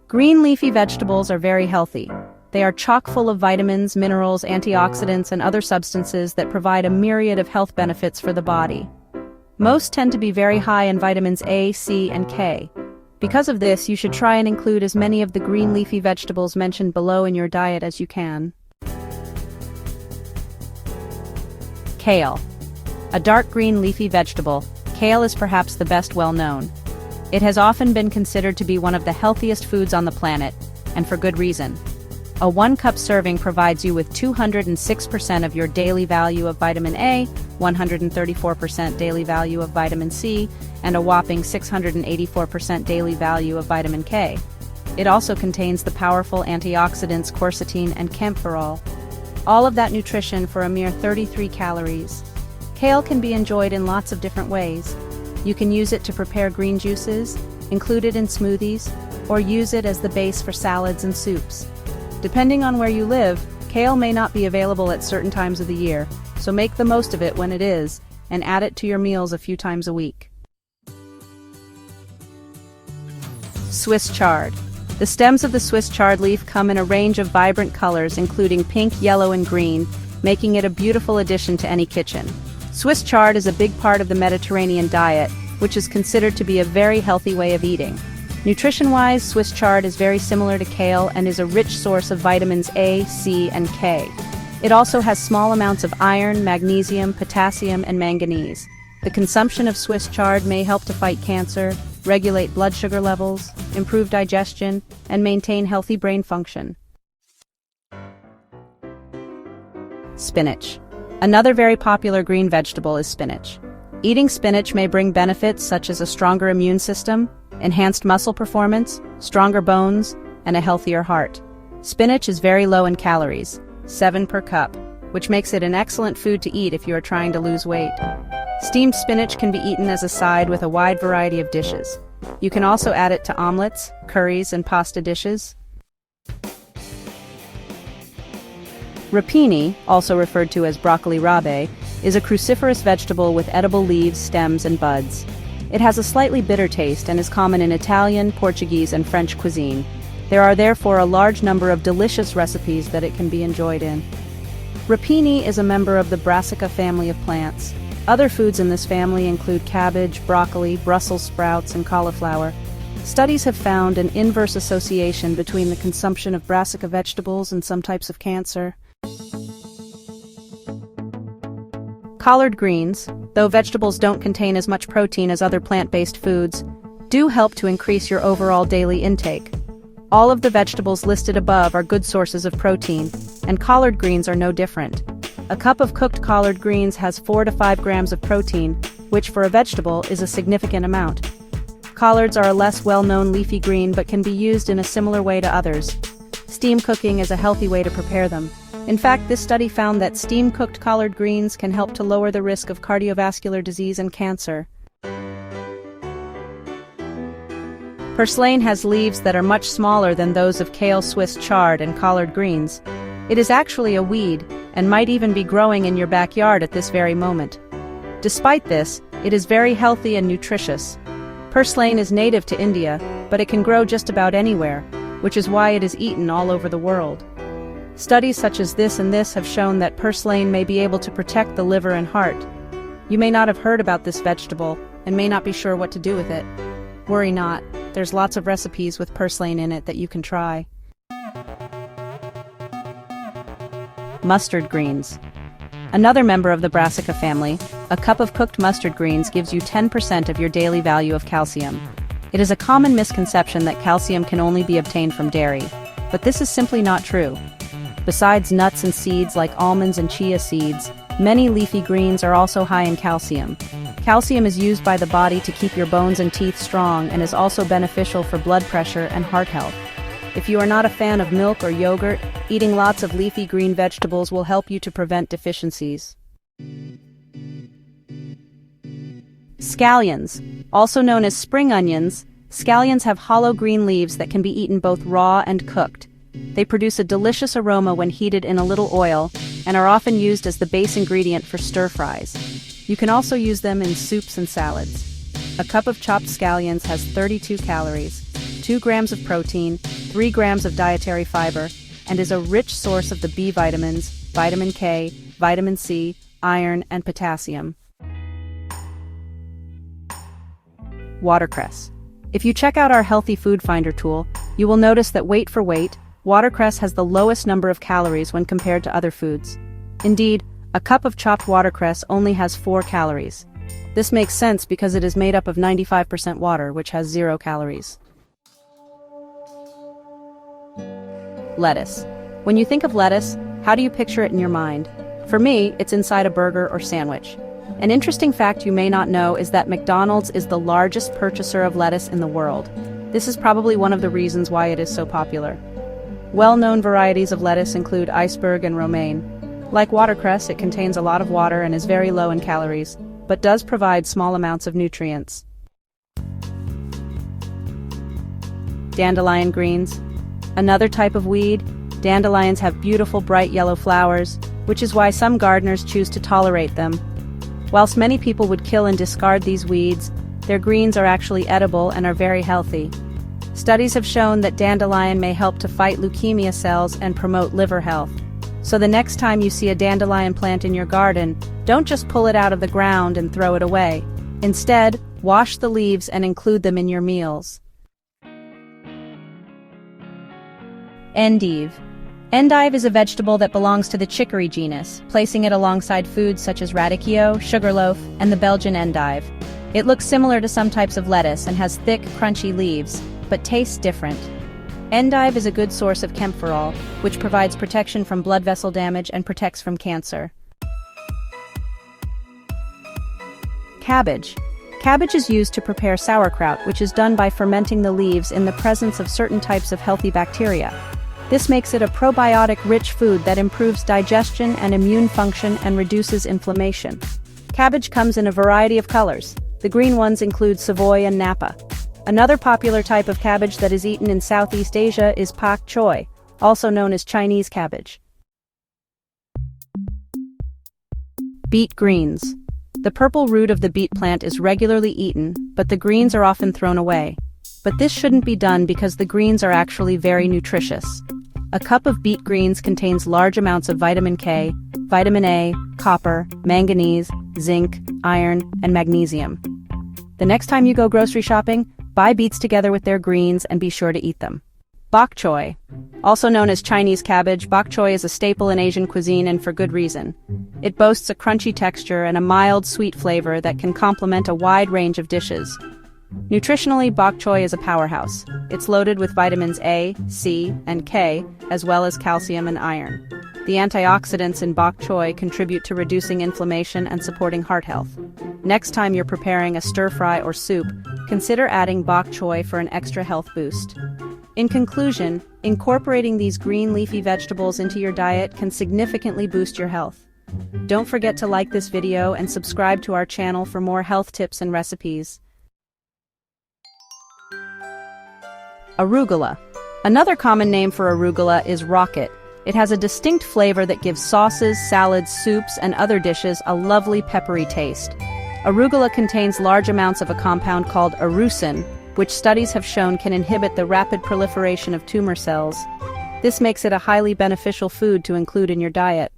Green leafy vegetables are very healthy. They are chock full of vitamins, minerals, antioxidants, and other substances that provide a myriad of health benefits for the body. Most tend to be very high in vitamins A, C, and K. Because of this, you should try and include as many of the green leafy vegetables mentioned below in your diet as you can. Kale. A dark green leafy vegetable, kale is perhaps the best well-known. It has often been considered to be one of the healthiest foods on the planet, and for good reason. A 1-cup serving provides you with 206% of your daily value of vitamin A, 134% daily value of vitamin C, and a whopping 684% daily value of vitamin K. It also contains the powerful antioxidants quercetin and camphorol. All of that nutrition for a mere 33 calories. Kale can be enjoyed in lots of different ways. You can use it to prepare green juices, include it in smoothies, or use it as the base for salads and soups. Depending on where you live, kale may not be available at certain times of the year, so make the most of it when it is, and add it to your meals a few times a week. Swiss chard. The stems of the Swiss chard leaf come in a range of vibrant colors including pink, yellow, and green, making it a beautiful addition to any kitchen. Swiss chard is a big part of the Mediterranean diet, which is considered to be a very healthy way of eating. Nutrition-wise, Swiss chard is very similar to kale and is a rich source of vitamins A, C, and K. It also has small amounts of iron, magnesium, potassium, and manganese. The consumption of Swiss chard may help to fight cancer, regulate blood sugar levels, improve digestion, and maintain healthy brain function. Spinach. Another very popular green vegetable is spinach. Eating spinach may bring benefits such as a stronger immune system, enhanced muscle performance, stronger bones, and a healthier heart. Spinach is very low in calories, 7 per cup, which makes it an excellent food to eat if you are trying to lose weight. Steamed spinach can be eaten as a side with a wide variety of dishes. You can also add it to omelets, curries, and pasta dishes. Rapini, also referred to as broccoli rabe, is a cruciferous vegetable with edible leaves, stems, and buds. It has a slightly bitter taste and is common in Italian, Portuguese, and French cuisine. There are therefore a large number of delicious recipes that it can be enjoyed in. Rapini is a member of the Brassica family of plants. Other foods in this family include cabbage, broccoli, Brussels sprouts, and cauliflower. Studies have found an inverse association between the consumption of brassica vegetables and some types of cancer. Collard greens, though vegetables don't contain as much protein as other plant-based foods, do help to increase your overall daily intake. All of the vegetables listed above are good sources of protein, and collard greens are no different. A cup of cooked collard greens has 4 to 5 grams of protein, which for a vegetable is a significant amount. Collards are a less well-known leafy green but can be used in a similar way to others. Steam cooking is a healthy way to prepare them. In fact, this study found that steam-cooked collard greens can help to lower the risk of cardiovascular disease and cancer. Purslane has leaves that are much smaller than those of kale, Swiss chard, and collard greens. It is actually a weed, and might even be growing in your backyard at this very moment. Despite this, it is very healthy and nutritious. Purslane is native to India, but it can grow just about anywhere, which is why it is eaten all over the world. Studies such as this and this have shown that purslane may be able to protect the liver and heart. You may not have heard about this vegetable, and may not be sure what to do with it. Worry not, there's lots of recipes with purslane in it that you can try. Mustard greens. Another member of the Brassica family, a cup of cooked mustard greens gives you 10% of your daily value of calcium. It is a common misconception that calcium can only be obtained from dairy, but this is simply not true. Besides nuts and seeds like almonds and chia seeds, many leafy greens are also high in calcium. Calcium is used by the body to keep your bones and teeth strong and is also beneficial for blood pressure and heart health. If you are not a fan of milk or yogurt, eating lots of leafy green vegetables will help you to prevent deficiencies. Scallions. Also known as spring onions, scallions have hollow green leaves that can be eaten both raw and cooked. They produce a delicious aroma when heated in a little oil and are often used as the base ingredient for stir-fries. You can also use them in soups and salads. A cup of chopped scallions has 32 calories, 2 grams of protein, 3 grams of dietary fiber, and is a rich source of the B vitamins, vitamin K, vitamin C, iron, and potassium. Watercress. If you check out our Healthy Food Finder tool, you will notice that weight for weight, watercress has the lowest number of calories when compared to other foods. Indeed, a cup of chopped watercress only has 4 calories. This makes sense because it is made up of 95% water, which has 0 calories. Lettuce. When you think of lettuce, how do you picture it in your mind? For me, it's inside a burger or sandwich. An interesting fact you may not know is that McDonald's is the largest purchaser of lettuce in the world. This is probably one of the reasons why it is so popular. Well-known varieties of lettuce include iceberg and romaine. Like watercress, it contains a lot of water and is very low in calories, but does provide small amounts of nutrients. Dandelion greens. Another type of weed, dandelions have beautiful bright yellow flowers, which is why some gardeners choose to tolerate them. Whilst many people would kill and discard these weeds, their greens are actually edible and are very healthy. Studies have shown that dandelion may help to fight leukemia cells and promote liver health. So the next time you see a dandelion plant in your garden, don't just pull it out of the ground and throw it away. Instead, wash the leaves and include them in your meals. Endive. Endive is a vegetable that belongs to the chicory genus, placing it alongside foods such as radicchio, sugarloaf, and the Belgian endive. It looks similar to some types of lettuce and has thick, crunchy leaves, but tastes different. Endive is a good source of camphorol, which provides protection from blood vessel damage and protects from cancer. Cabbage. Cabbage is used to prepare sauerkraut, which is done by fermenting the leaves in the presence of certain types of healthy bacteria. This makes it a probiotic-rich food that improves digestion and immune function and reduces inflammation. Cabbage comes in a variety of colors. The green ones include Savoy and Napa. Another popular type of cabbage that is eaten in Southeast Asia is Bok Choy, also known as Chinese cabbage. Beet greens. The purple root of the beet plant is regularly eaten, but the greens are often thrown away. But this shouldn't be done because the greens are actually very nutritious. A cup of beet greens contains large amounts of vitamin K, vitamin A, copper, manganese, zinc, iron, and magnesium. The next time you go grocery shopping, buy beets together with their greens and be sure to eat them. Bok choy. Also known as Chinese cabbage, bok choy is a staple in Asian cuisine and for good reason. It boasts a crunchy texture and a mild, sweet flavor that can complement a wide range of dishes. Nutritionally, bok choy is a powerhouse. It's loaded with vitamins A, C, and K, as well as calcium and iron. The antioxidants in bok choy contribute to reducing inflammation and supporting heart health. Next time you're preparing a stir-fry or soup, consider adding bok choy for an extra health boost. In conclusion, incorporating these green leafy vegetables into your diet can significantly boost your health. Don't forget to like this video and subscribe to our channel for more health tips and recipes. Arugula. Another common name for arugula is rocket. It has a distinct flavor that gives sauces, salads, soups, and other dishes a lovely peppery taste. Arugula contains large amounts of a compound called arusin, which studies have shown can inhibit the rapid proliferation of tumor cells. This makes it a highly beneficial food to include in your diet.